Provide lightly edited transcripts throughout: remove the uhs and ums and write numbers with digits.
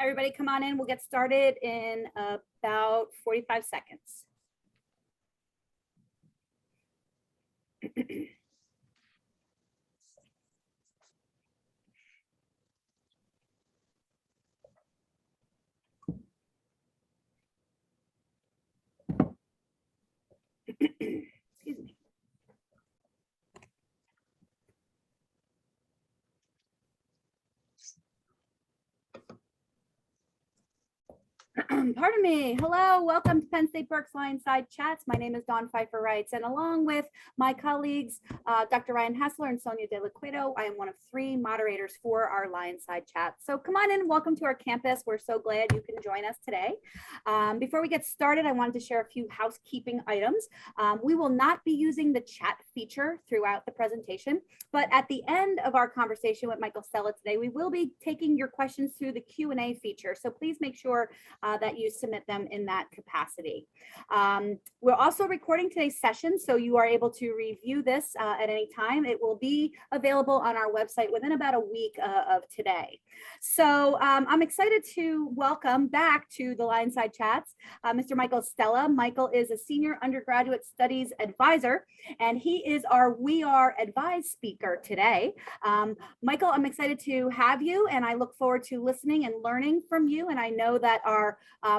Everybody come on in. We'll get started in about 45 seconds. Excuse me. Pardon me. Hello, welcome to Penn State Berks LionSide Chats. My name is Dawn Pfeiffer Wrights, and along with my colleagues, Dr. Ryan Hessler and Sonia De Liquido, I am one of 3 moderators for our LionSide Chat. So come on in, welcome to our campus. We're so glad you can join us today. Before we get started, I wanted to share a few housekeeping items. We will not be using the chat feature throughout the presentation, but at the end of our conversation with Michael Stella today, we will be taking your questions through the Q&A feature. So please make sure that you submit them in that capacity. We're also recording today's session, so you are able to review this at any time. It will be available on our website within about a week of today. So I'm excited to welcome back to the LionSide Chats Mr. Michael Stella. Michael is a senior undergraduate studies advisor, and he is our We Are Advised speaker today. Michael, I'm excited to have you, and I look forward to listening and learning from you, and I know that our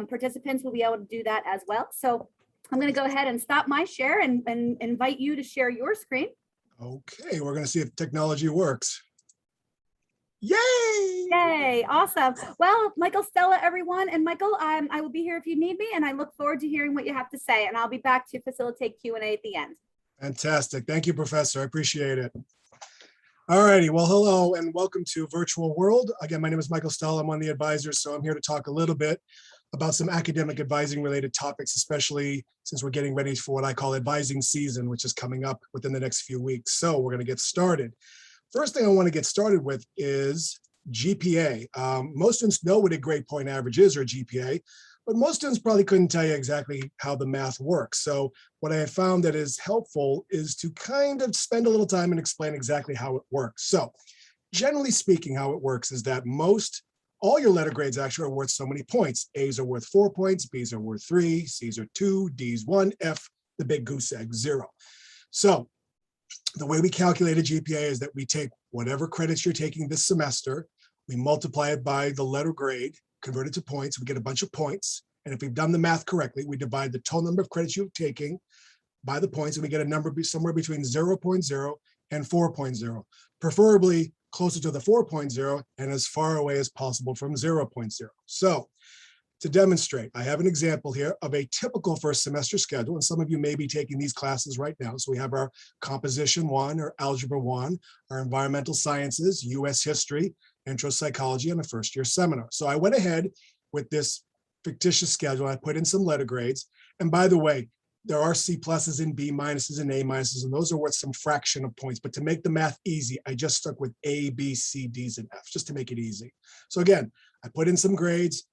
participants will be able to do that as well. So I'm going to go ahead and stop my share and invite you to share your screen. Okay, we're going to see if technology works. Yay! Yay, awesome. Well, Michael Stella, everyone, and Michael, I will be here if you need me, and I look forward to hearing what you have to say, and I'll be back to facilitate Q&A at the end. Fantastic. Thank you, Professor. I appreciate it. All righty. Well, hello and welcome to Virtual World. Again, my name is Michael Stella. I'm one of the advisors, so I'm here to talk a little bit about some academic advising related topics, especially since we're getting ready for what I call advising season, which is coming up within the next few weeks. So we're going to get started. First thing I want to get started with is GPA. Most students know what a grade point average is, or GPA, but most students probably couldn't tell you exactly how the math works. So what I have found that is helpful is to kind of spend a little time and explain exactly how it works. So generally speaking, how it works is that all your letter grades actually are worth so many points. A's are worth 4 points, B's are worth 3, C's are 2, D's 1, F, the big goose egg, 0. So the way we calculate a GPA is that we take whatever credits you're taking this semester, we multiply it by the letter grade, convert it to points, we get a bunch of points. And if we've done the math correctly, we divide the total number of credits you're taking by the points, and we get a number somewhere between 0.0 and 4.0, preferably closer to the 4.0 and as far away as possible from 0.0. So to demonstrate, I have an example here of a typical first semester schedule, and some of you may be taking these classes right now. So we have our Composition 1 or Algebra 1, our Environmental Sciences, US History, Intro Psychology, and a first year seminar. So I went ahead with this fictitious schedule. I put in some letter grades. And by the way, there are C pluses and B minuses and A minuses, and those are worth some fraction of points. But to make the math easy, I just stuck with A, B, C, D's, and F's, just to make it easy. So again, I put in some grades,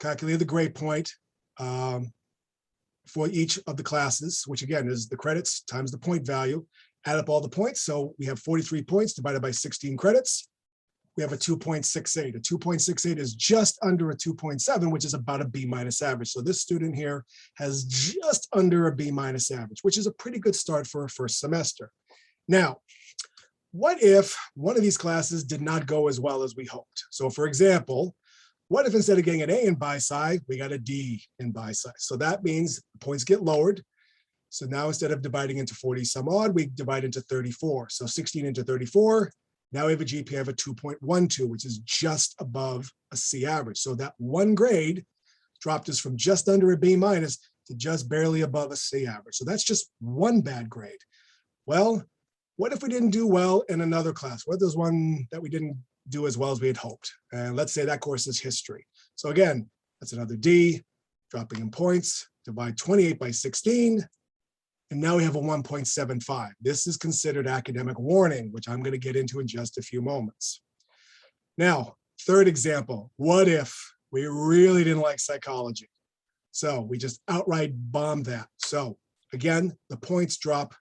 calculated the grade point for each of the classes, which again is the credits times the point value, add up all the points. So we have 43 points divided by 16 credits. We have a 2.68. A 2.68 is just under a 2.7, which is about a B minus average. So this student here has just under a B minus average, which is a pretty good start for a first semester. Now, what if one of these classes did not go as well as we hoped? So for example, what if instead of getting an A in Bi-Sci, we got a D in Bi-Sci? So that means the points get lowered. So now instead of dividing into 40 some odd, we divide into 34. So 16 into 34, now we have a GPA of a 2.12, which is just above a C average. So that one grade dropped us from just under a B minus to just barely above a C average. So that's just one bad grade. Well, what if we didn't do well in another class? What if there's one that we didn't do as well as we had hoped? And let's say that course is history. So again, that's another D, dropping in points, divide 28 by 16. And now we have a 1.75. This is considered academic warning, which I'm going to get into in just a few moments. Now, third example, what if we really didn't like psychology? So we just outright bombed that. So again, the points drop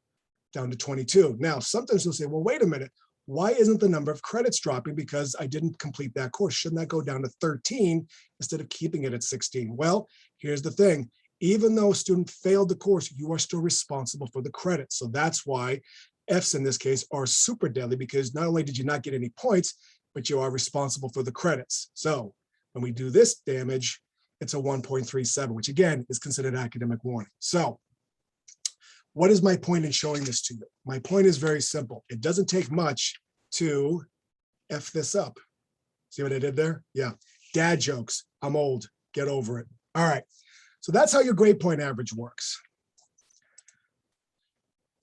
down to 22. Now, sometimes you'll say, well, wait a minute. Why isn't the number of credits dropping? Because I didn't complete that course. Shouldn't that go down to 13 instead of keeping it at 16? Well, here's the thing. Even though a student failed the course, you are still responsible for the credit. So that's why Fs in this case are super deadly, because not only did you not get any points, but you are responsible for the credits. So when we do this damage, it's a 1.37, which again is considered academic warning. So what is my point in showing this to you? My point is very simple. It doesn't take much to F this up. See what I did there? Yeah. Dad jokes. I'm old. Get over it. All right. So that's how your grade point average works.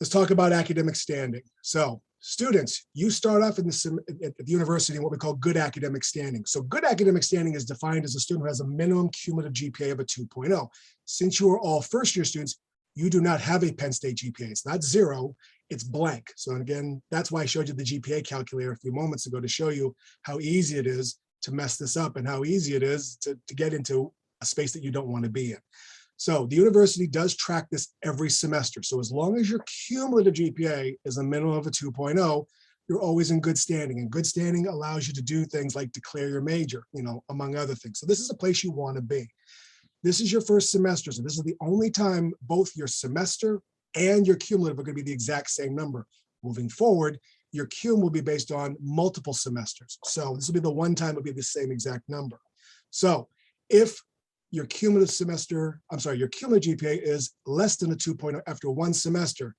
Let's talk about academic standing. So students, you start off at the university in what we call good academic standing. So good academic standing is defined as a student who has a minimum cumulative GPA of a 2.0. Since you are all first-year students, you do not have a Penn State GPA. It's not zero, it's blank. So again, that's why I showed you the GPA calculator a few moments ago to show you how easy it is to mess this up and how easy it is to get into a space that you don't want to be in. So the university does track this every semester. So as long as your cumulative GPA is a minimum of a 2.0, you're always in good standing. And good standing allows you to do things like declare your major, among other things. So this is a place you want to be. This is your first semester. So this is the only time both your semester and your cumulative are going to be the exact same number. Moving forward, your cum will be based on multiple semesters. So this will be the one time it'll be the same exact number. So if your cumulative GPA is less than a 2.0 after one semester,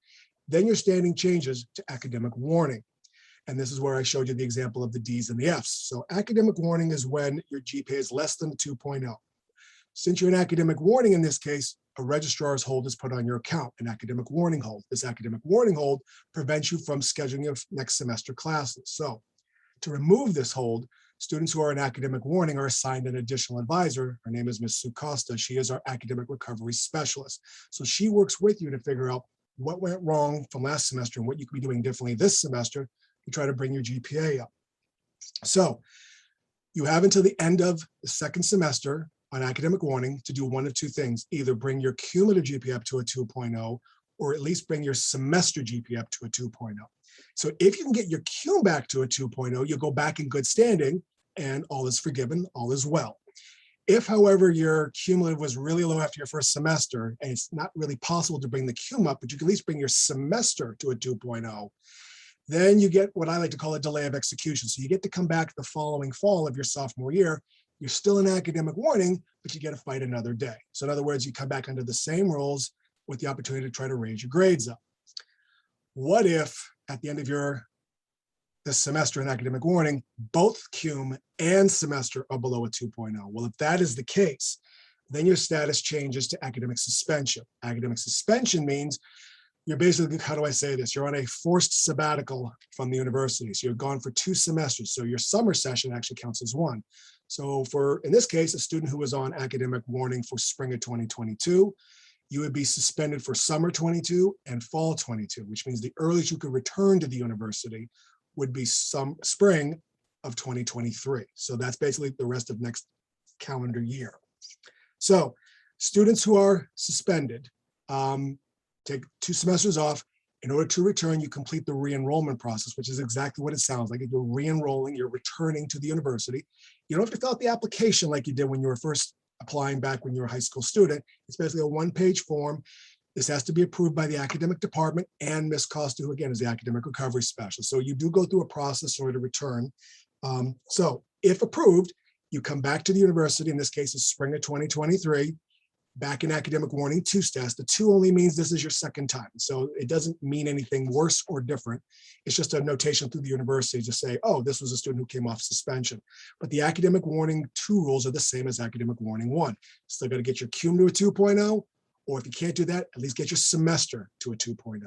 then your standing changes to academic warning. And this is where I showed you the example of the Ds and the Fs. So academic warning is when your GPA is less than a 2.0. Since you're in academic warning in this case, a registrar's hold is put on your account, an academic warning hold. This academic warning hold prevents you from scheduling your next semester classes. So to remove this hold, students who are in academic warning are assigned an additional advisor. Her name is Ms. Sue Costa. She is our academic recovery specialist. So she works with you to figure out what went wrong from last semester and what you could be doing differently this semester to try to bring your GPA up. So you have until the end of the second semester on academic warning to do one of two things: either bring your cumulative GPA up to a 2.0, or at least bring your semester GPA up to a 2.0. So if you can get your cum back to a 2.0, you'll go back in good standing and all is forgiven, all is well. If, however, your cumulative was really low after your first semester and it's not really possible to bring the cum up, but you can at least bring your semester to a 2.0, then you get what I like to call a delay of execution. So you get to come back the following fall of your sophomore year. You're still in academic warning, but you get to fight another day. So in other words, you come back under the same rules with the opportunity to try to raise your grades up. What if at the end of this semester in academic warning, both cum and semester are below a 2.0? Well, if that is the case, then your status changes to academic suspension. Academic suspension means you're basically, how do I say this? You're on a forced sabbatical from the university. So you're gone for 2 semesters. So your summer session actually counts as one. So in this case, a student who was on academic warning for spring of 2022, you would be suspended for summer 22 and fall 22, which means the earliest you could return to the university would be spring of 2023. So that's basically the rest of next calendar year. So students who are suspended take 2 semesters off. In order to return, you complete the re-enrollment process, which is exactly what it sounds like. You're re-enrolling, you're returning to the university. You don't have to fill out the application like you did when you were first applying back when you were a high school student. It's basically a 1-page form. This has to be approved by the academic department and Ms. Costa, who again is the academic recovery specialist. So you do go through a process in order to return. So if approved, you come back to the university. In this case, it's spring of 2023. Back in academic warning 2 status. The 2 only means this is your second time. So it doesn't mean anything worse or different. It's just a notation through the university to say, oh, this was a student who came off suspension. But the academic warning 2 rules are the same as academic warning 1. Still got to get your cum to a 2.0, or if you can't do that, at least get your semester to a 2.0.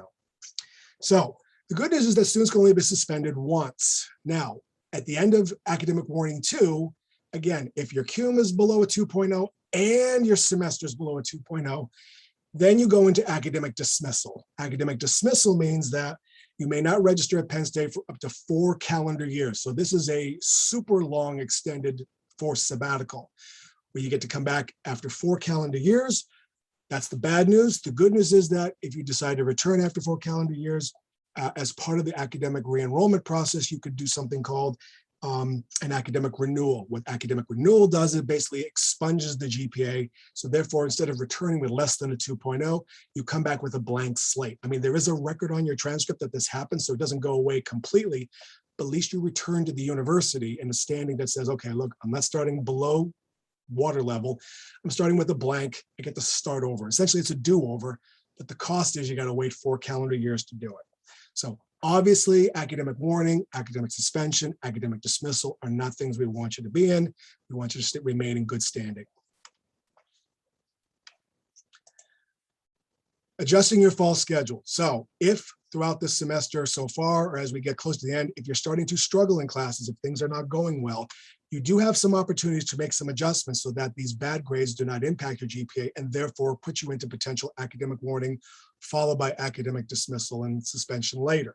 So the good news is that students can only be suspended once. Now, at the end of academic warning 2, again, if your cum is below a 2.0 and your semester is below a 2.0, then you go into academic dismissal. Academic dismissal means that you may not register at Penn State for up to 4 calendar years. So this is a super long extended forced sabbatical where you get to come back after 4 calendar years. That's the bad news. The good news is that if you decide to return after 4 calendar years, as part of the academic re-enrollment process, you could do something called an academic renewal. What academic renewal does is basically expunges the GPA. So therefore, instead of returning with less than a 2.0, you come back with a blank slate. I mean, there is a record on your transcript that this happens, so it doesn't go away completely, but at least you return to the university in a standing that says, okay, look, I'm not starting below water level. I'm starting with a blank. I get to start over. Essentially, it's a do-over, but the cost is you got to wait 4 calendar years to do it. So obviously, academic warning, academic suspension, academic dismissal are not things we want you to be in. We want you to remain in good standing. Adjusting your fall schedule. So if throughout this semester so far, or as we get close to the end, if you're starting to struggle in classes, if things are not going well, you do have some opportunities to make some adjustments so that these bad grades do not impact your GPA and therefore put you into potential academic warning, followed by academic dismissal and suspension later.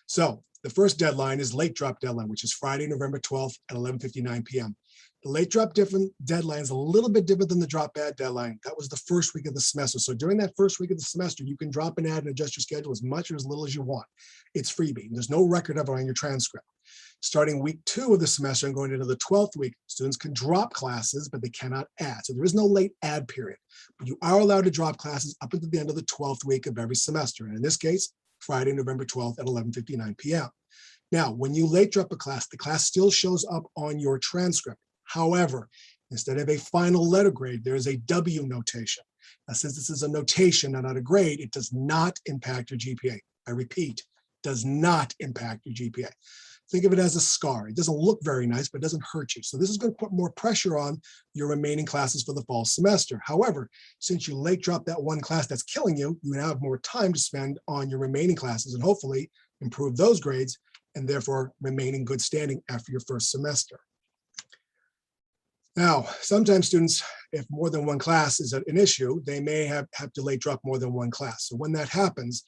So the first deadline is late drop deadline, which is Friday, November 12th at 11:59 p.m. The late drop deadline is a little bit different than the drop bad deadline. That was the first week of the semester. So during that first week of the semester, you can drop and add and adjust your schedule as much or as little as you want. It's freebie. There's no record of it on your transcript. Starting week 2 of the semester and going into the 12th week, students can drop classes, but they cannot add. So there is no late add period, but you are allowed to drop classes up until the end of the 12th week of every semester. And in this case, Friday, November 12th at 11:59 p.m. Now, when you late drop a class, the class still shows up on your transcript. However, instead of a final letter grade, there is a W notation. Now, since this is a notation and not a grade, it does not impact your GPA. I repeat, does not impact your GPA. Think of it as a scar. It doesn't look very nice, but it doesn't hurt you. So this is going to put more pressure on your remaining classes for the fall semester. However, since you late drop that one class that's killing you, you now have more time to spend on your remaining classes and hopefully improve those grades and therefore remain in good standing after your first semester. Now, sometimes students, if more than one class is an issue, they may have to late drop more than one class. So when that happens,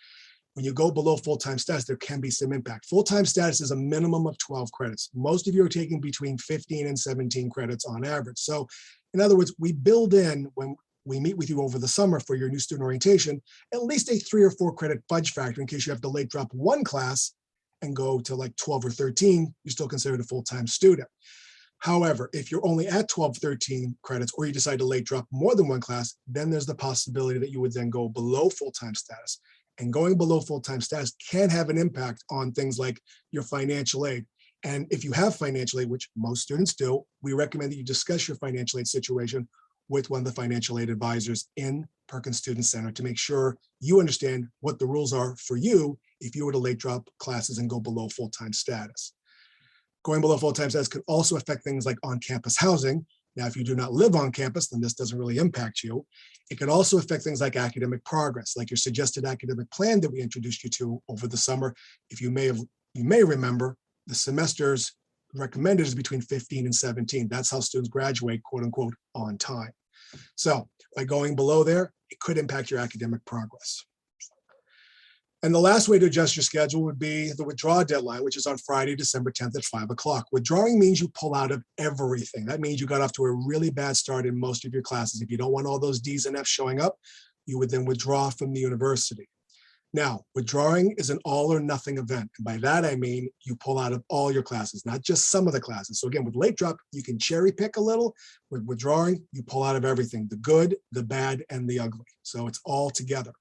when you go below full-time status, there can be some impact. Full-time status is a minimum of 12 credits. Most of you are taking between 15 and 17 credits on average. So in other words, we build in, when we meet with you over the summer for your new student orientation, at least a 3 or 4 credit fudge factor in case you have to late drop one class and go to like 12 or 13, you're still considered a full-time student. However, if you're only at 12, 13 credits, or you decide to late drop more than one class, then there's the possibility that you would then go below full-time status. And going below full-time status can have an impact on things like your financial aid. And if you have financial aid, which most students do, we recommend that you discuss your financial aid situation with one of the financial aid advisors in Perkins Student Center to make sure you understand what the rules are for you if you were to late drop classes and go below full-time status. Going below full-time status could also affect things like on-campus housing. Now, if you do not live on campus, then this doesn't really impact you. It could also affect things like academic progress, like your suggested academic plan that we introduced you to over the summer. If you may remember, the semesters recommended is between 15 and 17. That's how students graduate, quote unquote, on time. So by going below there, it could impact your academic progress. And the last way to adjust your schedule would be the withdrawal deadline, which is on Friday, December 10th at 5 o'clock. Withdrawing means you pull out of everything. That means you got off to a really bad start in most of your classes. If you don't want all those D's and F's showing up, you would then withdraw from the university. Now, withdrawing is an all or nothing event. And by that, I mean you pull out of all your classes, not just some of the classes. So again, with late drop, you can cherry pick a little. With withdrawing, you pull out of everything, the good, the bad, and the ugly. So it's all together.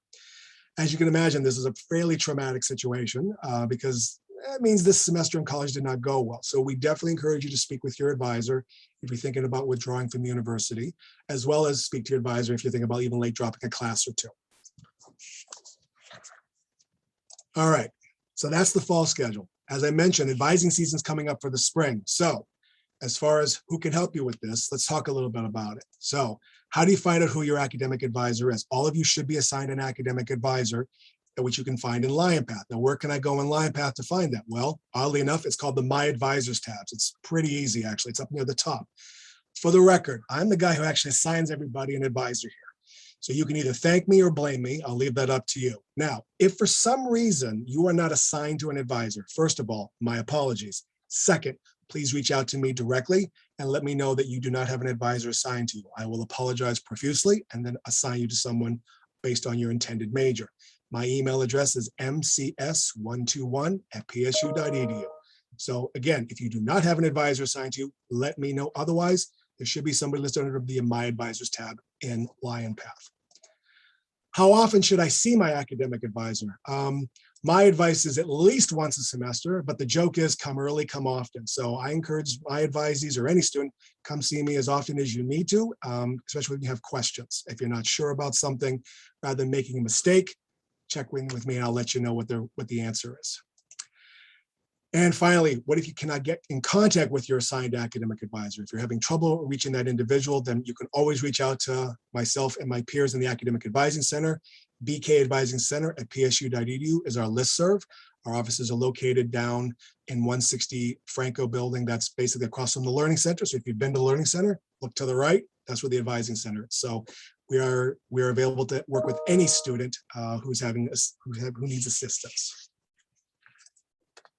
As you can imagine, this is a fairly traumatic situation because it means this semester in college did not go well. So we definitely encourage you to speak with your advisor if you're thinking about withdrawing from the university, as well as speak to your advisor if you're thinking about even late dropping a class or two. All right, so that's the fall schedule. As I mentioned, advising season is coming up for the spring. So as far as who can help you with this, let's talk a little bit about it. So how do you find out who your academic advisor is? All of you should be assigned an academic advisor, which you can find in LionPath. Now, where can I go in LionPath to find that? Well, oddly enough, it's called the My Advisors tabs. It's pretty easy, actually. It's up near the top. For the record, I'm the guy who actually assigns everybody an advisor here. So you can either thank me or blame me. I'll leave that up to you. Now, if for some reason you are not assigned to an advisor, first of all, my apologies. Second, please reach out to me directly and let me know that you do not have an advisor assigned to you. I will apologize profusely and then assign you to someone based on your intended major. My email address is mcs121@psu.edu. So again, if you do not have an advisor assigned to you, let me know. Otherwise, there should be somebody listed under the My Advisors tab in LionPath. How often should I see my academic advisor? My advice is at least once a semester, but the joke is come early, come often. So I encourage my advisees or any student, come see me as often as you need to, especially when you have questions. If you're not sure about something, rather than making a mistake, check in with me and I'll let you know what the answer is. And finally, what if you cannot get in contact with your assigned academic advisor? If you're having trouble reaching that individual, then you can always reach out to myself and my peers in the Academic Advising Center. BK Advising Center at psu.edu is our listserv. Our offices are located down in 160 Franco building. That's basically across from the Learning Center. So if you've been to the Learning Center, look to the right, that's where the Advising Center is. So we are available to work with any student who needs assistance.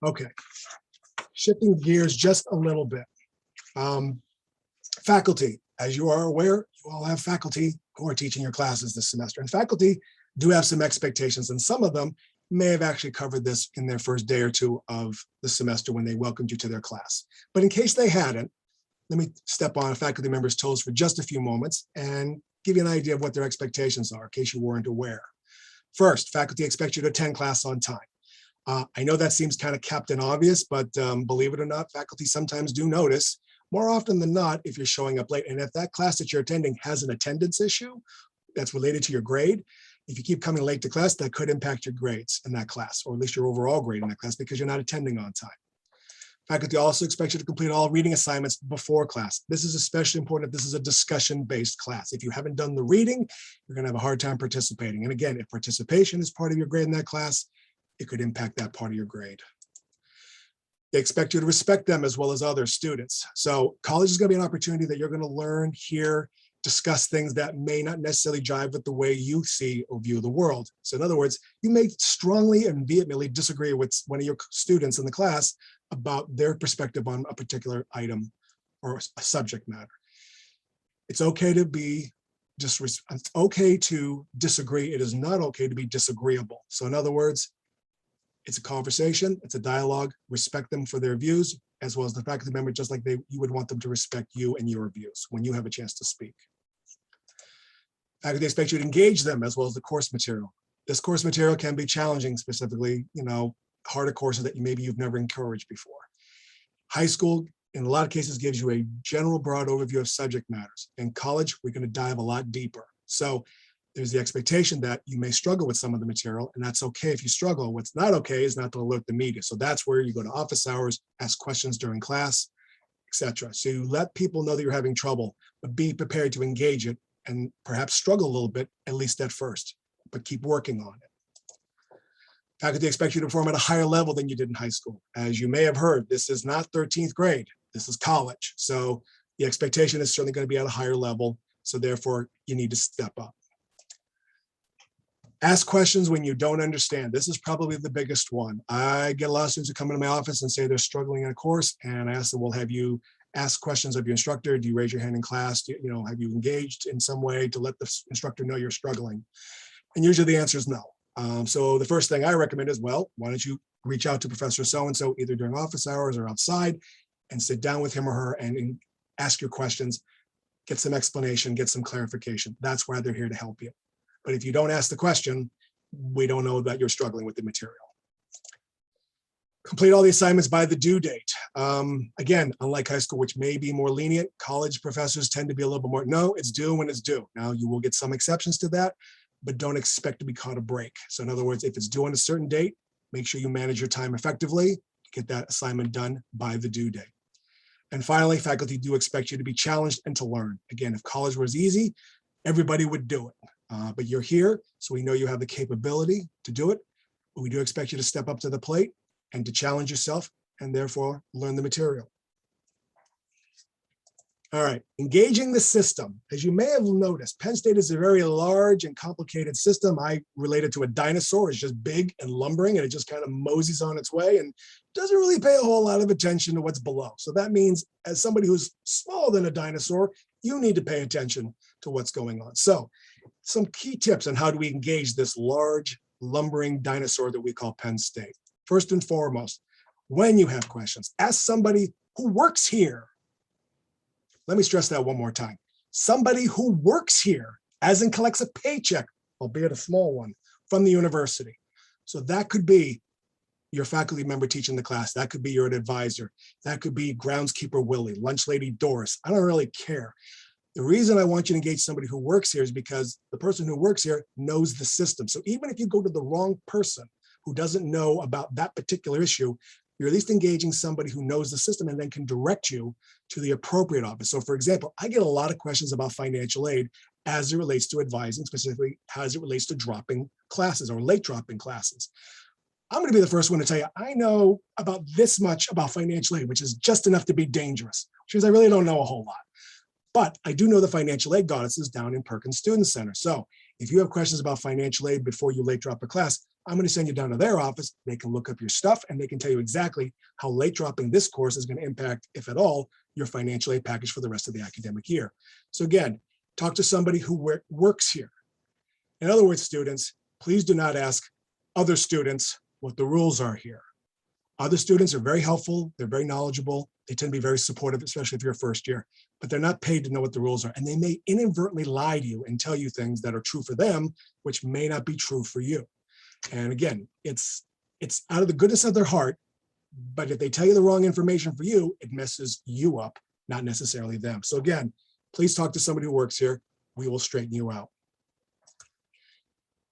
Okay, shifting gears just a little bit. Faculty, as you are aware, you all have faculty who are teaching your classes this semester. And faculty do have some expectations, and some of them may have actually covered this in their first day or two of the semester when they welcomed you to their class. But in case they hadn't, let me step on a faculty member's toes for just a few moments and give you an idea of what their expectations are in case you weren't aware. First, faculty expect you to attend class on time. I know that seems kind of captain obvious, but believe it or not, faculty sometimes do notice, more often than not, if you're showing up late. And if that class that you're attending has an attendance issue that's related to your grade, if you keep coming late to class, that could impact your grades in that class, or at least your overall grade in that class because you're not attending on time. Faculty also expect you to complete all reading assignments before class. This is especially important if this is a discussion-based class. If you haven't done the reading, you're going to have a hard time participating. And again, if participation is part of your grade in that class, it could impact that part of your grade. They expect you to respect them as well as other students. So college is going to be an opportunity that you're going to learn, hear, discuss things that may not necessarily jive with the way you see or view the world. So in other words, you may strongly and vehemently disagree with one of your students in the class about their perspective on a particular item or a subject matter. It's okay to it's okay to disagree. It is not okay to be disagreeable. So in other words, it's a conversation, it's a dialogue, respect them for their views, as well as the faculty member, just like you would want them to respect you and your views when you have a chance to speak. Faculty expect you to engage them as well as the course material. This course material can be challenging, specifically, harder courses that maybe you've never encouraged before. High school, in a lot of cases, gives you a general broad overview of subject matters. In college, we're going to dive a lot deeper. So there's the expectation that you may struggle with some of the material, and that's okay if you struggle. What's not okay is not to alert the media. So that's where you go to office hours, ask questions during class, etc. So you let people know that you're having trouble, but be prepared to engage it and perhaps struggle a little bit, at least at first, but keep working on it. Faculty expect you to perform at a higher level than you did in high school. As you may have heard, this is not 13th grade, this is college. So the expectation is certainly going to be at a higher level. So therefore, you need to step up. Ask questions when you don't understand. This is probably the biggest one. I get a lot of students who come into my office and say they're struggling in a course, and I ask them, well, have you asked questions of your instructor? Do you raise your hand in class? Have you engaged in some way to let the instructor know you're struggling? And usually the answer is no. So the first thing I recommend is, well, why don't you reach out to Professor so-and-so either during office hours or outside and sit down with him or her and ask your questions, get some explanation, get some clarification. That's why they're here to help you. But if you don't ask the question, we don't know that you're struggling with the material. Complete all the assignments by the due date. Again, unlike high school, which may be more lenient, college professors tend to be a little bit more, no, it's due when it's due. Now, you will get some exceptions to that, but don't expect to be caught a break. So in other words, if it's due on a certain date, make sure you manage your time effectively to get that assignment done by the due date. And finally, faculty do expect you to be challenged and to learn. Again, if college was easy, everybody would do it. But you're here, so we know you have the capability to do it. But we do expect you to step up to the plate and to challenge yourself and therefore learn the material. All right, engaging the system. As you may have noticed, Penn State is a very large and complicated system. I relate it to a dinosaur. It's just big and lumbering, and it just kind of moseys on its way and doesn't really pay a whole lot of attention to what's below. So that means as somebody who's smaller than a dinosaur, you need to pay attention to what's going on. So some key tips on how do we engage this large, lumbering dinosaur that we call Penn State. First and foremost, when you have questions, ask somebody who works here. Let me stress that one more time. Somebody who works here, as in collects a paycheck, albeit a small one, from the university. So that could be your faculty member teaching the class. That could be your advisor. That could be groundskeeper Willie, lunch lady Doris. I don't really care. The reason I want you to engage somebody who works here is because the person who works here knows the system. So even if you go to the wrong person who doesn't know about that particular issue, you're at least engaging somebody who knows the system and then can direct you to the appropriate office. So for example, I get a lot of questions about financial aid as it relates to advising, specifically as it relates to dropping classes or late dropping classes. I'm going to be the first one to tell you, I know about this much about financial aid, which is just enough to be dangerous, which means I really don't know a whole lot. But I do know the financial aid goddesses down in Perkins Student Center. So if you have questions about financial aid before you late drop a class, I'm going to send you down to their office. They can look up your stuff and they can tell you exactly how late dropping this course is going to impact, if at all, your financial aid package for the rest of the academic year. So again, talk to somebody who works here. In other words, students, please do not ask other students what the rules are here. Other students are very helpful. They're very knowledgeable. They tend to be very supportive, especially if you're first year, but they're not paid to know what the rules are. And they may inadvertently lie to you and tell you things that are true for them, which may not be true for you. And again, it's out of the goodness of their heart, but if they tell you the wrong information for you, it messes you up, not necessarily them. So again, please talk to somebody who works here. We will straighten you out.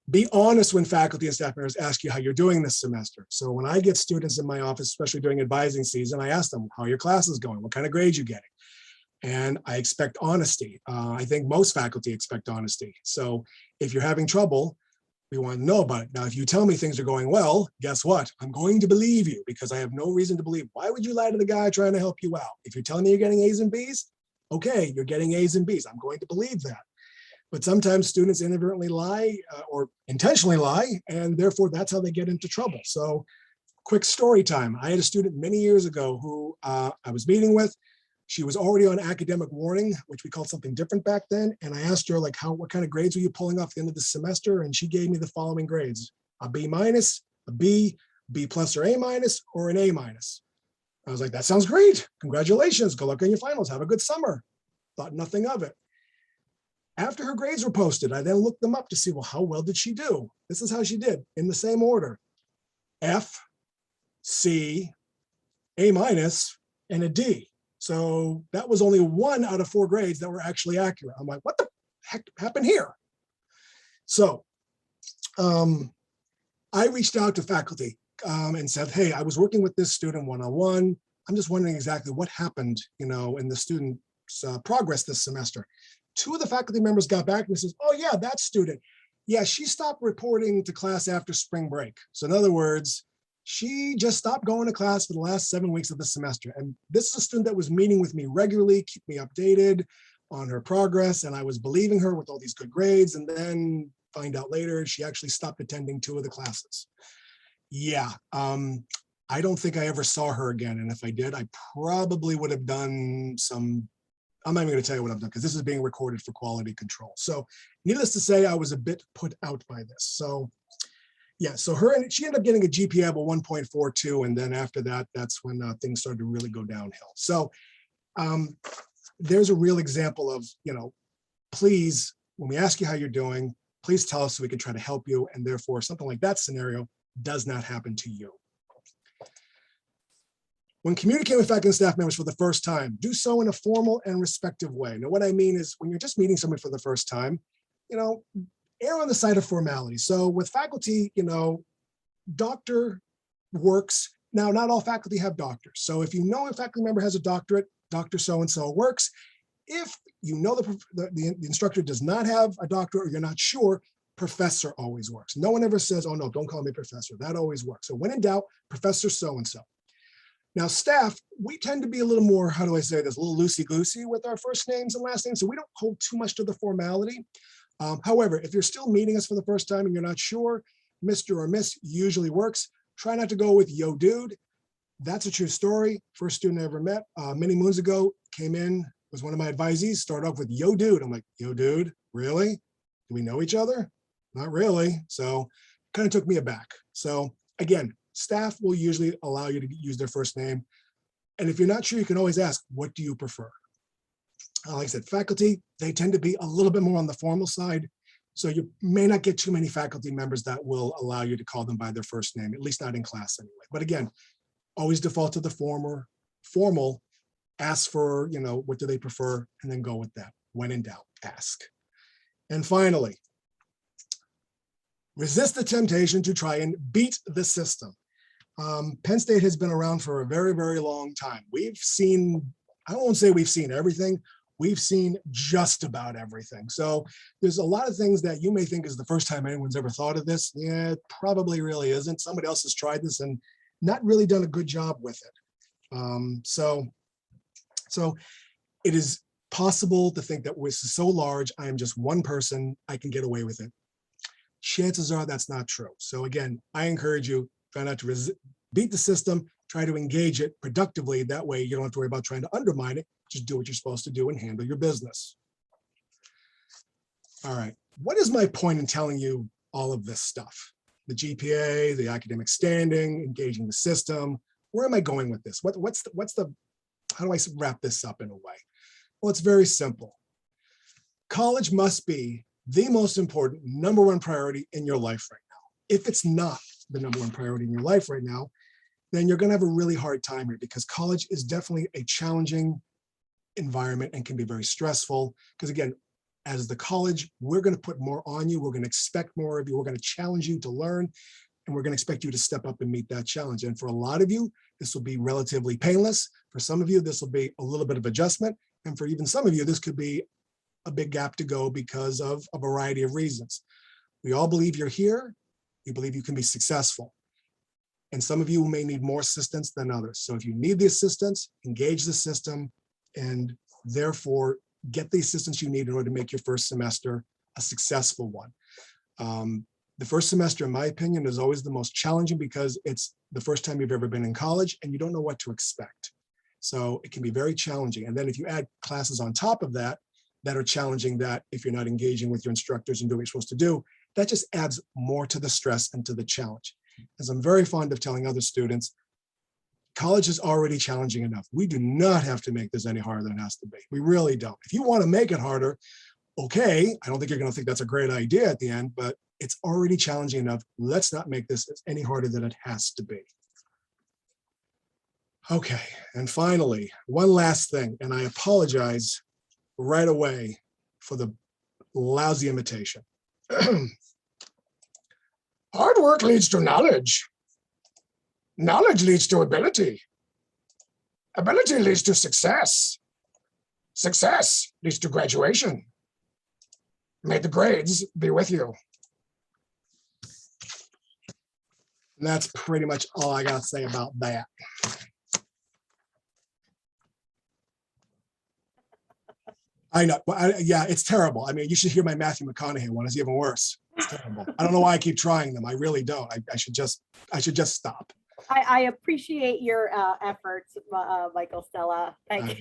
Be honest when faculty and staff members ask you how you're doing this semester. So when I get students in my office, especially during advising season, I ask them, how are your classes going? What kind of grades you getting? And I expect honesty. I think most faculty expect honesty. So if you're having trouble, we want to know about it. Now, if you tell me things are going well, guess what? I'm going to believe you because I have no reason to believe. Why would you lie to the guy trying to help you out? If you're telling me you're getting A's and B's, okay, you're getting A's and B's. I'm going to believe that. But sometimes students inadvertently lie or intentionally lie, and therefore that's how they get into trouble. So quick story time. I had a student many years ago who I was meeting with. She was already on academic warning, which we called something different back then. And I asked her, like, what kind of grades were you pulling off at the end of the semester? And she gave me the following grades: a B minus, a B, B plus or A minus, or an A minus. I was like, that sounds great. Congratulations. Good luck on your finals. Have a good summer. Thought nothing of it. After her grades were posted, I then looked them up to see, well, how well did she do? This is how she did in the same order: F, C, A minus, and a D. So that was only 1 out of 4 grades that were actually accurate. I'm like, what the heck happened here? So I reached out to faculty and said, hey, I was working with this student one-on-one. I'm just wondering exactly what happened, in the student's progress this semester. 2 of the faculty members got back and says, oh yeah, that student. Yeah, she stopped reporting to class after spring break. So in other words, she just stopped going to class for the last 7 weeks of the semester. And this is a student that was meeting with me regularly, keep me updated on her progress. And I was believing her with all these good grades, and then find out later she actually stopped attending 2 of the classes. Yeah, I don't think I ever saw her again. And if I did, I probably would have done some, I'm not even going to tell you what I've done because this is being recorded for quality control. So needless to say, I was a bit put out by this. So yeah, so she ended up getting a GPA of a 1.42. And then after that, that's when things started to really go downhill. So there's a real example of, please, when we ask you how you're doing, please tell us so we can try to help you. And therefore, something like that scenario does not happen to you. When communicating with faculty and staff members for the first time, do so in a formal and respectful way. Now, what I mean is when you're just meeting someone for the first time, err on the side of formality. So with faculty, doctor works. Now, not all faculty have doctors. So if you know a faculty member has a doctorate, Dr. So-and-so works. If you know the instructor does not have a doctorate or you're not sure, professor always works. No one ever says, oh no, don't call me professor. That always works. So when in doubt, Professor so-and-so. Now, staff, we tend to be a little more, how do I say this, a little loosey-goosey with our first names and last names, so we don't hold too much to the formality. However, if you're still meeting us for the first time and you're not sure, Mr. or Miss usually works. Try not to go with yo dude. That's a true story. First student I ever met many moons ago, came in, was one of my advisees, started off with yo dude. I'm like, yo dude, really? Do we know each other? Not really. So kind of took me aback. So again, staff will usually allow you to use their first name. And if you're not sure, you can always ask, what do you prefer? Like I said, faculty, they tend to be a little bit more on the formal side. So you may not get too many faculty members that will allow you to call them by their first name, at least not in class anyway. But again, always default to the formal, ask for, what do they prefer, and then go with that. When in doubt, ask. And finally, resist the temptation to try and beat the system. Penn State has been around for a very, very long time. We've seen, I won't say we've seen everything, we've seen just about everything. So there's a lot of things that you may think is the first time anyone's ever thought of this. Yeah, it probably really isn't. Somebody else has tried this and not really done a good job with it. So it is possible to think that this is so large, I am just one person, I can get away with it. Chances are that's not true. So again, I encourage you, try not to beat the system, try to engage it productively. That way you don't have to worry about trying to undermine it. Just do what you're supposed to do and handle your business. All right, what is my point in telling you all of this stuff? The GPA, the academic standing, engaging the system. Where am I going with this? How do I wrap this up in a way? Well, it's very simple. College must be the most important #1 priority in your life right now. If it's not the #1 priority in your life right now, then you're going to have a really hard time here, because college is definitely a challenging environment and can be very stressful. Because again, as the college, we're going to put more on you. We're going to expect more of you. We're going to challenge you to learn, and we're going to expect you to step up and meet that challenge. And for a lot of you, this will be relatively painless. For some of you, this will be a little bit of adjustment. And for even some of you, this could be a big gap to go because of a variety of reasons. We all believe you're here. We believe you can be successful. And some of you may need more assistance than others. So if you need the assistance, engage the system, and therefore get the assistance you need in order to make your first semester a successful one. The first semester, in my opinion, is always the most challenging because it's the first time you've ever been in college and you don't know what to expect. So it can be very challenging. And then if you add classes on top of that, that are challenging, that if you're not engaging with your instructors and doing what you're supposed to do, that just adds more to the stress and to the challenge. As I'm very fond of telling other students, college is already challenging enough. We do not have to make this any harder than it has to be. We really don't. If you want to make it harder, okay, I don't think you're going to think that's a great idea at the end, but it's already challenging enough. Let's not make this any harder than it has to be. Okay, and finally, one last thing, and I apologize right away for the lousy imitation. Hard work leads to knowledge. Knowledge leads to ability. Ability leads to success. Success leads to graduation. May the grades be with you. And that's pretty much all I got to say about that. I know, yeah, it's terrible. I mean, you should hear my Matthew McConaughey one. It's even worse. It's terrible. I don't know why I keep trying them. I really don't. I should just stop. I appreciate your efforts, Michael, Stella. Thank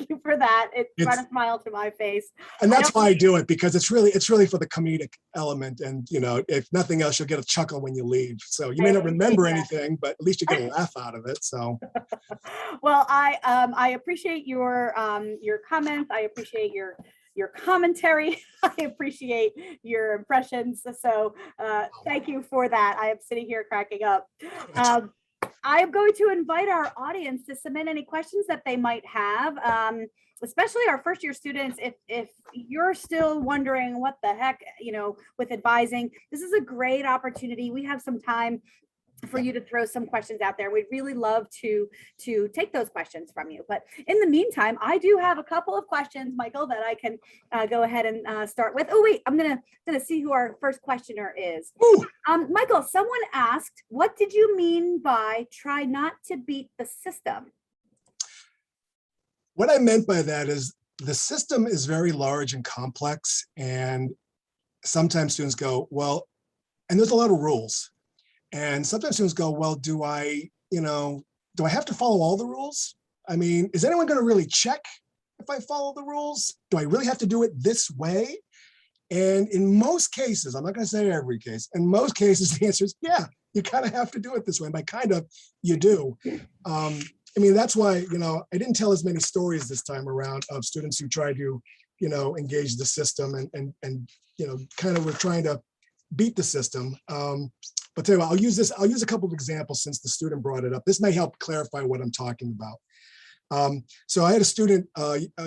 you for that. It brought a smile to my face. And that's why I do it, because it's really for the comedic element. And if nothing else, you'll get a chuckle when you leave. So you may not remember anything, but at least you get a laugh out of it. So, well, I appreciate your comments. I appreciate your commentary. I appreciate your impressions. So thank you for that. I am sitting here cracking up. I am going to invite our audience to submit any questions that they might have, especially our first year students. If you're still wondering what the heck, with advising, this is a great opportunity. We have some time for you to throw some questions out there. We'd really love to take those questions from you. But in the meantime, I do have a couple of questions, Michael, that I can go ahead and start with. Oh, wait, I'm gonna see who our first questioner is. Michael, someone asked, what did you mean by try not to beat the system? What I meant by that is the system is very large and complex. And sometimes students go, well, and there's a lot of rules. And sometimes students go, well, do I have to follow all the rules? I mean, is anyone going to really check if I follow the rules? Do I really have to do it this way? And in most cases, I'm not going to say every case, in most cases, the answer is, yeah, you kind of have to do it this way. And by kind of, you do. I mean, that's why, I didn't tell as many stories this time around of students who tried to, engage the system and kind of were trying to beat the system. But tell you what, I'll use a couple of examples since the student brought it up. This may help clarify what I'm talking about. So I had a student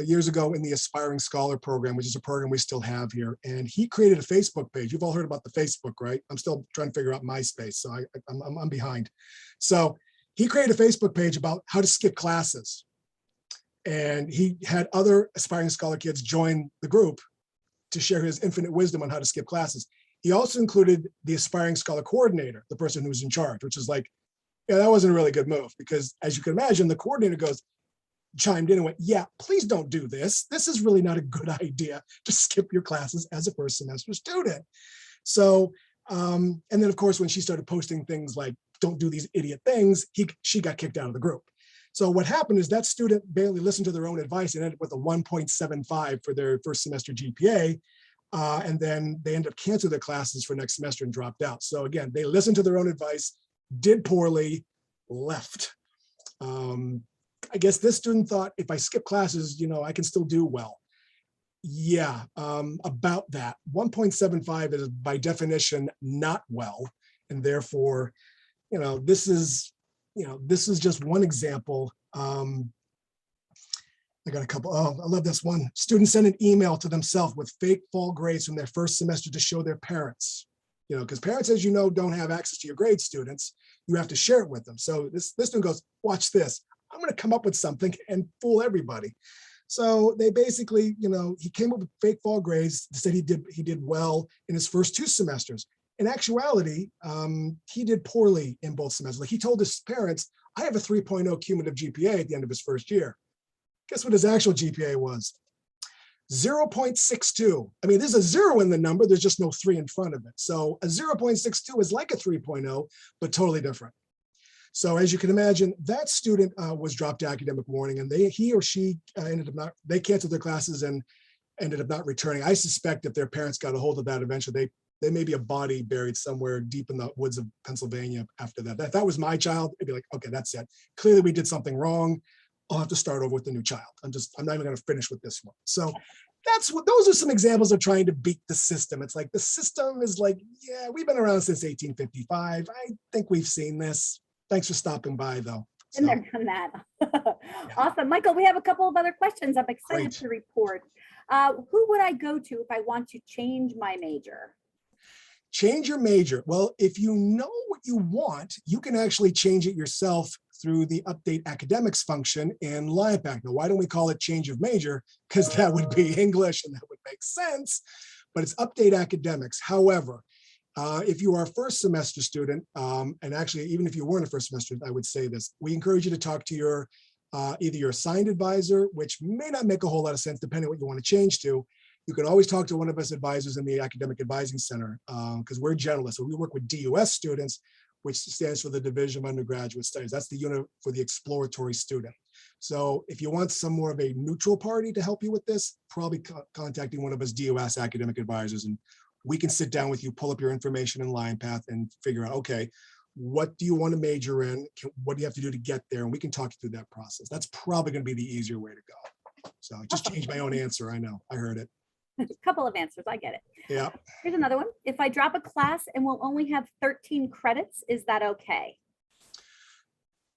years ago in the Aspiring Scholar program, which is a program we still have here, and he created a Facebook page. You've all heard about the Facebook, right? I'm still trying to figure out MySpace, so I'm behind. So he created a Facebook page about how to skip classes, and he had other Aspiring Scholar kids join the group to share his infinite wisdom on how to skip classes. He also included the Aspiring Scholar coordinator, the person who was in charge, which is like, yeah, that wasn't a really good move because, as you can imagine, the coordinator chimed in and went, yeah, please don't do this. This is really not a good idea to skip your classes as a first semester student. So, and then of course, when she started posting things like, don't do these idiot things, she got kicked out of the group. So what happened is that student barely listened to their own advice and ended up with a 1.75 for their first semester GPA. And then they ended up canceling their classes for next semester and dropped out. So again, they listened to their own advice, did poorly, left. I guess this student thought if I skip classes, I can still do well. Yeah, about that. 1.75 is by definition not well. And therefore, this is just one example. I got a couple. Oh, I love this one. Students send an email to themselves with fake fall grades from their first semester to show their parents. Because parents, as you know, don't have access to your grades, students. You have to share it with them. So this student goes, watch this. I'm going to come up with something and fool everybody. So they basically, he came up with fake fall grades, said he did well in his first 2 semesters. In actuality, he did poorly in both semesters. Like he told his parents, I have a 3.0 cumulative GPA at the end of his first year. Guess what his actual GPA was? 0.62. I mean, there's a 0 in the number, there's just no 3 in front of it. So a 0.62 is like a 3.0, but totally different. So as you can imagine, that student was dropped to academic warning, and he or she they canceled their classes and ended up not returning. I suspect if their parents got a hold of that eventually, they may be a body buried somewhere deep in the woods of Pennsylvania after that. If that was my child, it'd be like, okay, that's it. Clearly we did something wrong. I'll have to start over with a new child. I'm not even going to finish with this one. So those are some examples of trying to beat the system. It's like the system is like, yeah, we've been around since 1855. I think we've seen this. Thanks for stopping by, though. Been there, done that. Awesome. Michael, we have a couple of other questions I'm excited to report. Who would I go to if I want to change my major? Change your major. Well, if you know what you want, you can actually change it yourself through the update academics function in LionPack. Now, why don't we call it change of major? Because that would be English and that would make sense, but it's update academics. However, if you are a first semester student, and actually, even if you weren't a first semester student, I would say this, we encourage you to talk to your either your assigned advisor, which may not make a whole lot of sense depending on what you want to change to. You can always talk to one of us advisors in the Academic Advising Center because we're generalists. So we work with DUS students, which stands for the Division of Undergraduate Studies. That's the unit for the exploratory student. So if you want some more of a neutral party to help you with this, probably contacting one of us DUS academic advisors, and we can sit down with you, pull up your information in LionPath and figure out, okay, what do you want to major in? What do you have to do to get there? And we can talk you through that process. That's probably going to be the easier way to go. So I just changed my own answer. I know, I heard it. A couple of answers, I get it. Yeah. Here's another one. If I drop a class and will only have 13 credits, is that okay?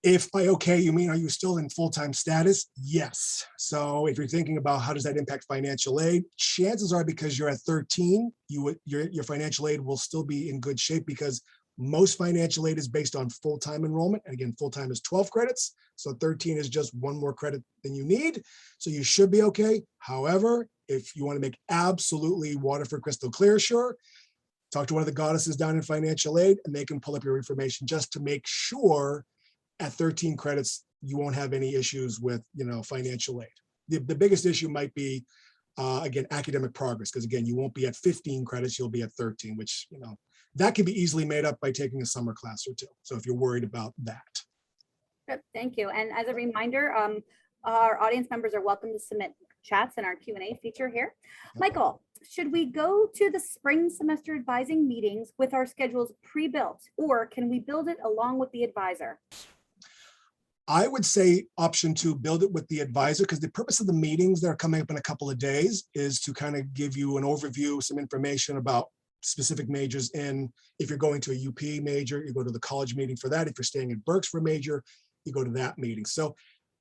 If by okay, you mean, are you still in full-time status? Yes. So if you're thinking about how does that impact financial aid, chances are because you're at 13, your financial aid will still be in good shape because most financial aid is based on full-time enrollment. And again, full-time is 12 credits. So 13 is just one more credit than you need. So you should be okay. However, if you want to make absolutely Waterford crystal clear, sure, talk to one of the goddesses down in financial aid and they can pull up your information just to make sure at 13 credits, you won't have any issues with, financial aid. The biggest issue might be, again, academic progress, because again, you won't be at 15 credits, you'll be at 13, which, that can be easily made up by taking a summer class or 2. So if you're worried about that. Good, thank you. And as a reminder, our audience members are welcome to submit chats in our Q&A feature here. Michael, should we go to the spring semester advising meetings with our schedules pre-built, or can we build it along with the advisor? I would say option 2, build it with the advisor, because the purpose of the meetings that are coming up in a couple of days is to kind of give you an overview, some information about specific majors in. If you're going to a UP major, you go to the college meeting for that. If you're staying in Berks for a major, you go to that meeting. So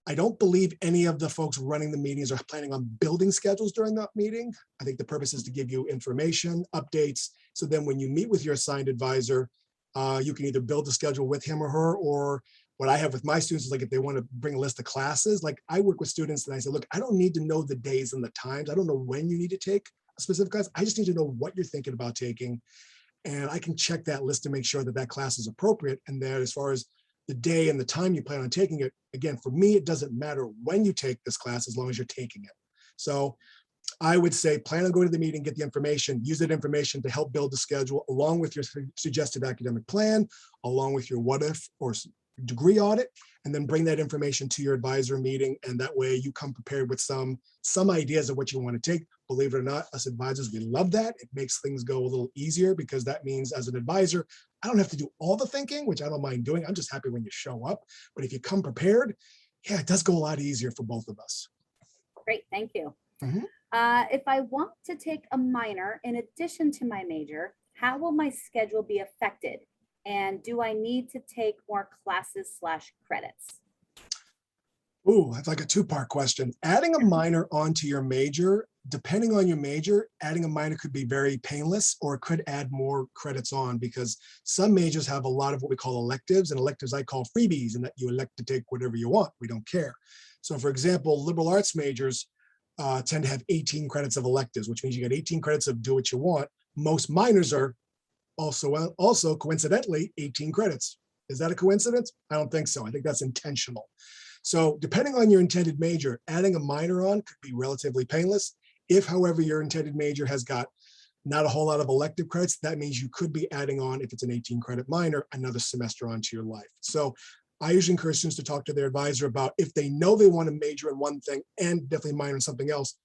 I don't believe any of the folks running the meetings are planning on building schedules during that meeting. I think the purpose is to give you information, updates. So then when you meet with your assigned advisor, you can either build a schedule with him or her, or what I have with my students is like, if they want to bring a list of classes, like I work with students and I say, look, I don't need to know the days and the times. I don't know when you need to take a specific class. I just need to know what you're thinking about taking. And I can check that list to make sure that that class is appropriate. And then as far as the day and the time you plan on taking it, again, for me, it doesn't matter when you take this class as long as you're taking it. So I would say plan on going to the meeting, get the information, use that information to help build the schedule along with your suggested academic plan, along with your what if or degree audit, and then bring that information to your advisor meeting. And that way you come prepared with some ideas of what you want to take. Believe it or not, us advisors, we love that. It makes things go a little easier because that means as an advisor, I don't have to do all the thinking, which I don't mind doing. I'm just happy when you show up. But if you come prepared, yeah, it does go a lot easier for both of us. Great, thank you. Mhm. If I want to take a minor in addition to my major, how will my schedule be affected? And do I need to take more classes/credits? Ooh, that's like a 2-part question. Adding a minor onto your major, depending on your major, adding a minor could be very painless, or it could add more credits on, because some majors have a lot of what we call electives, and electives I call freebies, and that you elect to take whatever you want. We don't care. So for example, liberal arts majors tend to have 18 credits of electives, which means you get 18 credits of do what you want. Most minors are also coincidentally 18 credits. Is that a coincidence? I don't think so. I think that's intentional. So depending on your intended major, adding a minor on could be relatively painless. If, however, your intended major has got not a whole lot of elective credits, that means you could be adding on, if it's an 18 credit minor, another semester onto your life. So I usually encourage students to talk to their advisor about if they know they want to major in one thing and definitely minor in something else.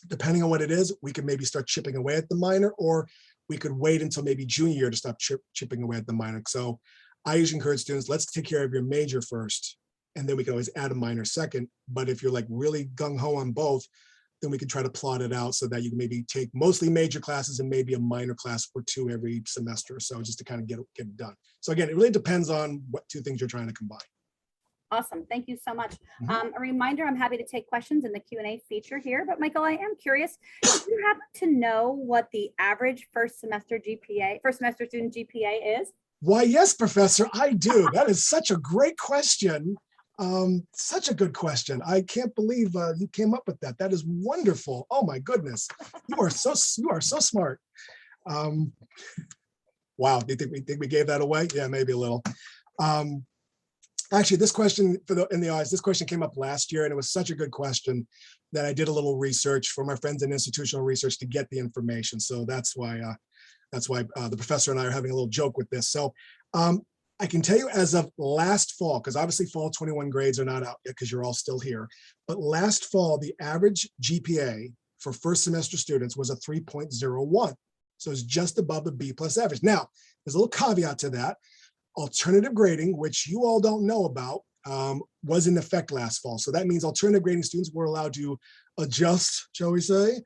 Depending on what it is, we can maybe start chipping away at the minor, or we could wait until maybe junior year to stop chipping away at the minor. So I usually encourage students, let's take care of your major first, and then we can always add a minor second. But if you're like really gung-ho on both, then we can try to plot it out so that you can maybe take mostly major classes and maybe a minor class or 2 every semester or so, just to kind of get it done. So again, it really depends on what 2 things you're trying to combine. Awesome, thank you so much. Mhm. A reminder, I'm happy to take questions in the Q&A feature here, but Michael, I am curious, do you happen to know what the average first semester student GPA is? Why, yes, Professor, I do. That is such a great question. Such a good question. I can't believe you came up with that. That is wonderful. Oh my goodness, you are so smart. Wow, do you think we gave that away? Yeah, maybe a little. Actually, this question in the audience, this question came up last year, and it was such a good question that I did a little research for my friends in institutional research to get the information. So that's why the professor and I are having a little joke with this. So I can tell you as of last fall, because obviously fall 21 grades are not out yet because you're all still here, but last fall, the average GPA for first semester students was a 3.01. So it's just above the B+ average. Now, there's a little caveat to that. Alternative grading, which you all don't know about, was in effect last fall. So that means alternative grading students were allowed to adjust, shall we say,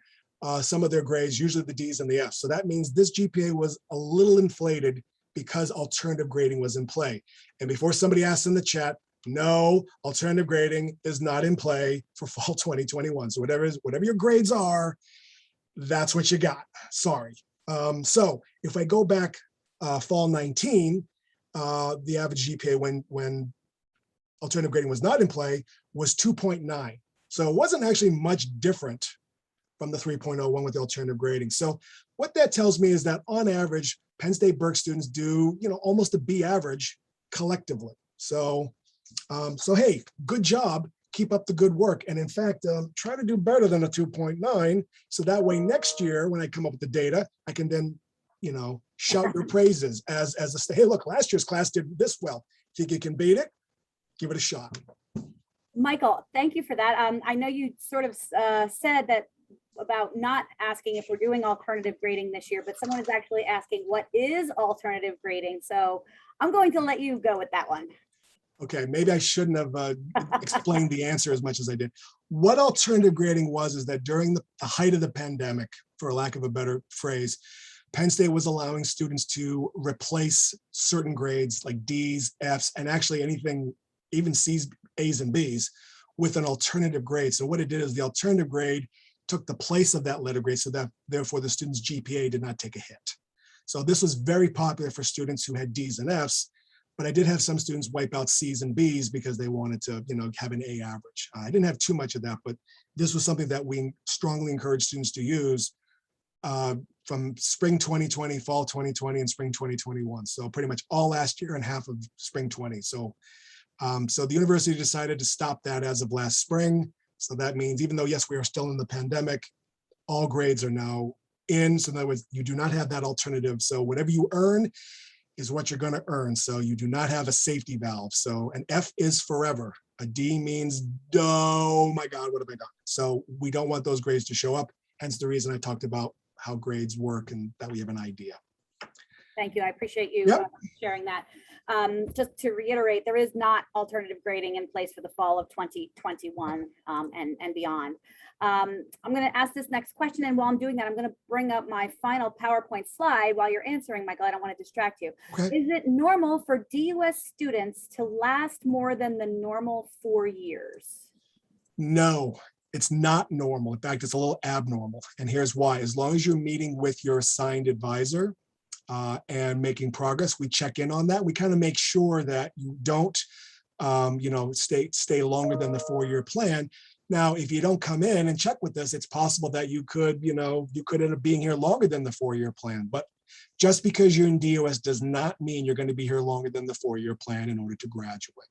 some of their grades, usually the D's and the F's. So that means this GPA was a little inflated because alternative grading was in play. And before somebody asks in the chat, no, alternative grading is not in play for fall 2021. So whatever your grades are, that's what you got. Sorry. So if I go back fall 19, the average GPA when alternative grading was not in play was 2.9. So it wasn't actually much different from the 3.01 with the alternative grading. So what that tells me is that on average, Penn State Berks students do, almost a B average collectively. So, hey, good job. Keep up the good work. And in fact, try to do better than a 2.9. So that way next year, when I come up with the data, I can then, shout your praises as a, hey, look, last year's class did this well. Think you can beat it? Give it a shot. Michael, thank you for that. I know you sort of said that about not asking if we're doing alternative grading this year, but someone is actually asking what is alternative grading. So I'm going to let you go with that one. Okay, maybe I shouldn't have explained the answer as much as I did. What alternative grading was is that during the height of the pandemic, for lack of a better phrase, Penn State was allowing students to replace certain grades like D's, F's, and actually anything, even C's, A's, and B's, with an alternative grade. So what it did is the alternative grade took the place of that letter grade, so that therefore the student's GPA did not take a hit. So this was very popular for students who had D's and F's, but I did have some students wipe out C's and B's because they wanted to, have an A average. I didn't have too much of that, but this was something that we strongly encourage students to use from spring 2020, fall 2020, and spring 2021. So pretty much all last year and half of spring 20. So the university decided to stop that as of last spring. So that means even though, yes, we are still in the pandemic, all grades are now in. So in other words, you do not have that alternative. So whatever you earn is what you're going to earn. So you do not have a safety valve. So an F is forever. A D means, oh my God, what have I done? So we don't want those grades to show up. Hence the reason I talked about how grades work and that we have an idea. Thank you. I appreciate you Yep. sharing that. Just to reiterate, there is not alternative grading in place for the fall of 2021 and beyond. I'm going to ask this next question, and while I'm doing that, I'm going to bring up my final PowerPoint slide while you're answering, Michael. I don't want to distract you. Okay. Is it normal for DUS students to last more than the normal 4 years? No, it's not normal. In fact, it's a little abnormal. And here's why. As long as you're meeting with your assigned advisor and making progress, we check in on that. We kind of make sure that you don't, stay longer than the 4-year plan. Now, if you don't come in and check with us, it's possible that you could end up being here longer than the 4-year plan. But just because you're in DOS does not mean you're going to be here longer than the 4-year plan in order to graduate.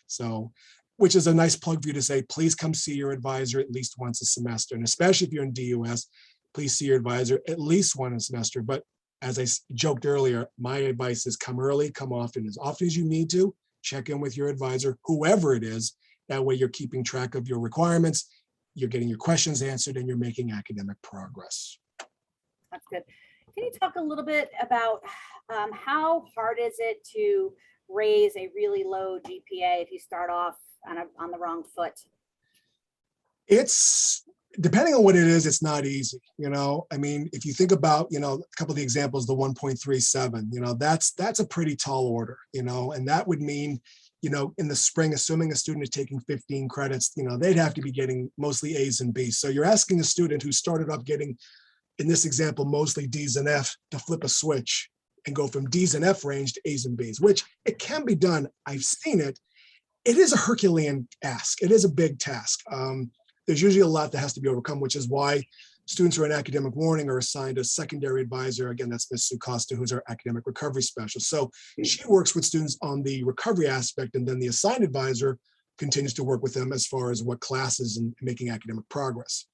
So, which is a nice plug for you to say, please come see your advisor at least once a semester. And especially if you're in DUS, please see your advisor at least once a semester. But as I joked earlier, my advice is come early, come often as you need to. Check in with your advisor, whoever it is. That way you're keeping track of your requirements, you're getting your questions answered, and you're making academic progress. That's good. Can you talk a little bit about how hard is it to raise a really low GPA if you start off on the wrong foot? It's depending on what it is, it's not easy. I mean, if you think about, a couple of the examples, the 1.37, that's a pretty tall order, and that would mean, in the spring, assuming a student is taking 15 credits, they'd have to be getting mostly A's and B's. So you're asking a student who started off getting, in this example, mostly D's and F to flip a switch and go from D's and F range to A's and B's, which it can be done. I've seen it. It is a Herculean ask. It is a big task. There's usually a lot that has to be overcome, which is why students who are in academic warning are assigned a secondary advisor. Again, that's Ms. Sue Costa, who's our academic recovery specialist. So she works with students on the recovery aspect, and then the assigned advisor continues to work with them as far as what classes and making academic progress.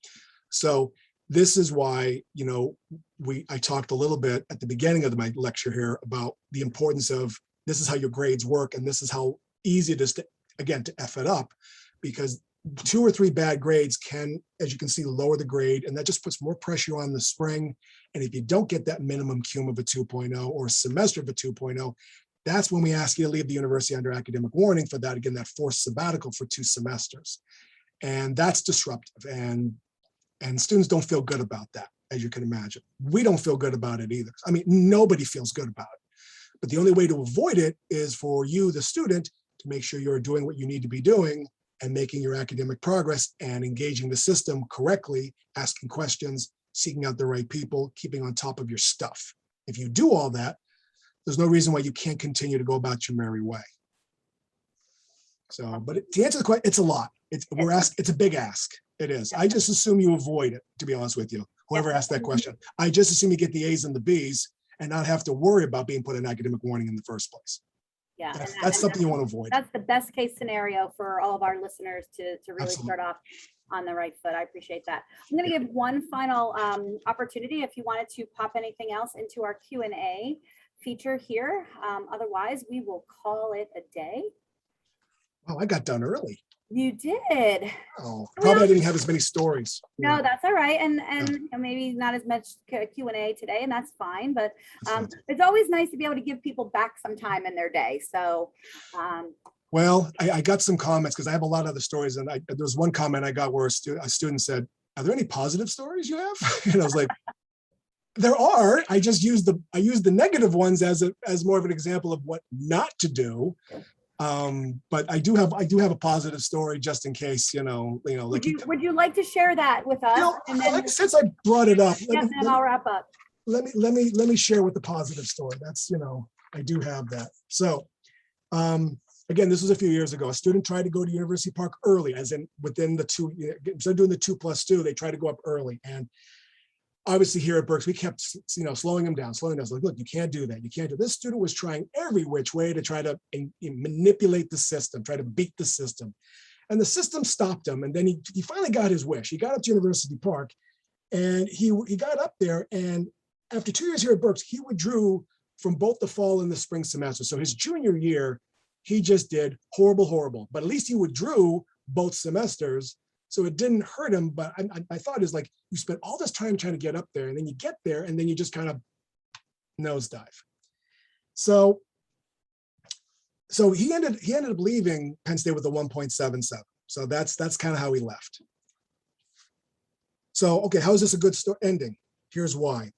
So this is why, I talked a little bit at the beginning of my lecture here about the importance of this is how your grades work, and this is how easy it is to F it up, because 2 or 3 bad grades can, as you can see, lower the grade, and that just puts more pressure on the spring. And if you don't get that minimum cum of a 2.0 or a semester of a 2.0, that's when we ask you to leave the university under academic warning for that, again, that forced sabbatical for 2 semesters. And that's disruptive, and students don't feel good about that, as you can imagine. We don't feel good about it either. I mean, nobody feels good about it. But the only way to avoid it is for you, the student, to make sure you're doing what you need to be doing and making your academic progress and engaging the system correctly, asking questions, seeking out the right people, keeping on top of your stuff. If you do all that, there's no reason why you can't continue to go about your merry way. So, but to answer the question, it's a lot. It's a big ask. It is. I just assume you avoid it, to be honest with you. Whoever asked that question, I just assume you get the A's and the B's and not have to worry about being put in academic warning in the first place. Yeah, that's something you want to avoid. That's the best case scenario for all of our listeners to really Absolutely. start off on the right foot. I appreciate that. I'm going to give one final opportunity if you wanted to pop anything else into our Q&A feature here. Otherwise, we will call it a day. Oh, I got done early. You did. Oh, We probably I all- didn't have as many stories. No, that's all right. And Yeah. you know, maybe not as much Q&A today, and that's fine. But That's fine. it's always nice to be able to give people back some time in their day. So Well, I got some comments because I have a lot of other stories, and there was one comment I got where a student said, "Are there any positive stories you have?" And I was like, "There are. I just used the negative ones as more of an example of what not to do." But I do have a positive story just in case, like would you like to share that with us? And then since I brought it up, yep, and I'll wrap up. let me share with the positive story. That's, I do have that. So, again, this was a few years ago. A student tried to go to University Park early, as in within the instead of doing the 2+2, they tried to go up early. And obviously here at Berks, we kept, slowing them down. Like, look, you can't do that. You can't do this. Student was trying every which way to try to manipulate the system, try to beat the system. And the system stopped him. And then he finally got his wish. He got up to University Park, and he got up there. And after 2 years here at Berks, he withdrew from both the fall and the spring semester. So his junior year, he just did horrible. But at least he withdrew both semesters, so it didn't hurt him. But I thought is like, you spent all this time trying to get up there, and then you get there, and then you just kind of nosedive. So he ended up leaving Penn State with a 1.77. So that's kind of how he left. So, okay, how is this a good ending? Here's why.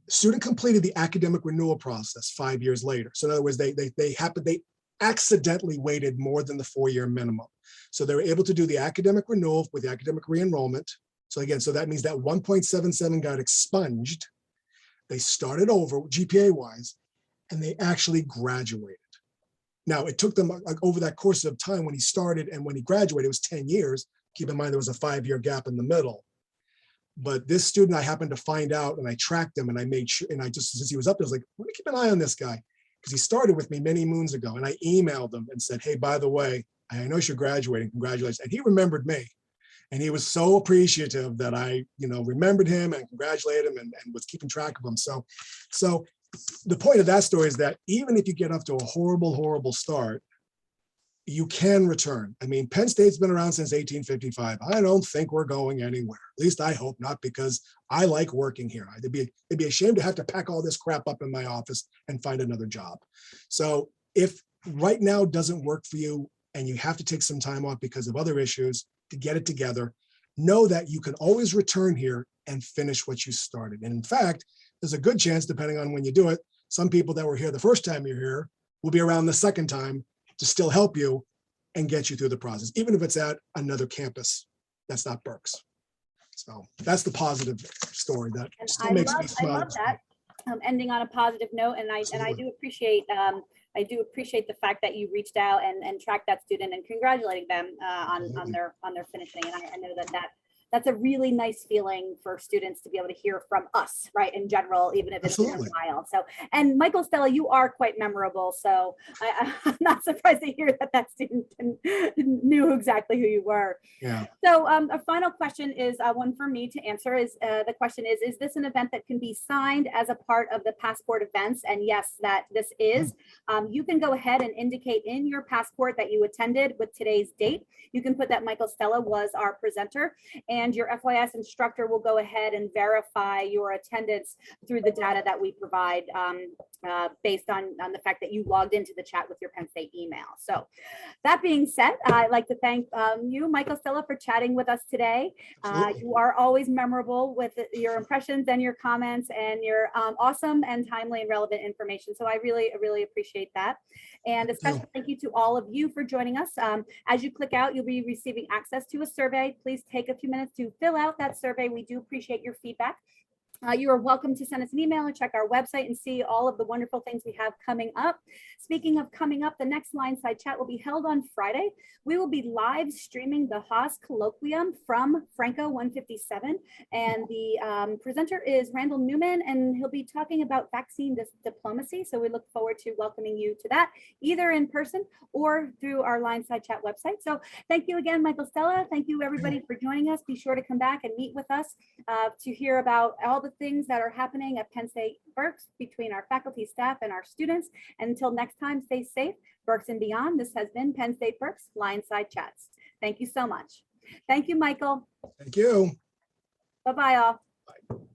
Student completed the academic renewal process 5 years later. So in other words, they accidentally waited more than the 4-year minimum. So they were able to do the academic renewal with the academic re-enrollment. So again, so that means that 1.77 got expunged. They started over GPA wise, and they actually graduated. Now it took them like over that course of time when he started and when he graduated, it was 10 years. Keep in mind, there was a 5-year gap in the middle. But this student, I happened to find out, and I tracked him, and I made sure, and I just, since he was up there, I was like, let me keep an eye on this guy, because he started with me many moons ago. And I emailed him and said, hey, by the way, I know you're graduating, congratulations. And he remembered me. And he was so appreciative that I, remembered him and congratulated him and was keeping track of him. So the point of that story is that even if you get off to a horrible start, you can return. I mean, Penn State's been around since 1855. I don't think we're going anywhere. At least I hope not, because I like working here. It'd be a shame to have to pack all this crap up in my office and find another job. So if right now doesn't work for you and you have to take some time off because of other issues to get it together, know that you can always return here and finish what you started. And in fact, there's a good chance, depending on when you do it, some people that were here the first time you're here will be around the second time to still help you and get you through the process, even if it's at another campus that's not Berks. So that's the positive story that still makes me smile. I love that. Ending on a positive note, and I do appreciate the fact that you reached out and tracked that student and congratulating them on their finishing. And I know that's a really nice feeling for students to be able to hear from us, right, in general, even if it's been a while. So, and Michael, Stella, you are quite memorable. So I'm not surprised to hear that student knew exactly who you were. Yeah. So a final question is one for me to answer is the question is this an event that can be signed as a part of the passport events? And yes, that this is. You can go ahead and indicate in your passport that you attended with today's date. You can put that Michael Stella was our presenter, and your FYS instructor will go ahead and verify your attendance through the data that we provide based on the fact that you logged into the chat with your Penn State email. So that being said, I'd like to thank you, Michael Stella, for chatting with us today. You are always memorable with your impressions and your comments and your awesome and timely and relevant information. So I really appreciate that. And a special thank you to all of you for joining us. As you click out, you'll be receiving access to a survey. Please take a few minutes to fill out that survey. We do appreciate your feedback. You are welcome to send us an email and check our website and see all of the wonderful things we have coming up. Speaking of coming up, the next LionSide Chat will be held on Friday. We will be live streaming the Haas Colloquium from Franco 157. And the presenter is Randall Newman, and he'll be talking about vaccine diplomacy. So we look forward to welcoming you to that, either in person or through our LionSide Chat website. So thank you again, Michael Stella. Thank you, everybody, for joining us. Be sure to come back and meet with us to hear about all the things that are happening at Penn State Berks between our faculty, staff, and our students. And until next time, stay safe. Berks and beyond, this has been Penn State Berks LionSide Chats. Thank you so much. Thank you, Michael. Thank you. Bye-bye all. Bye.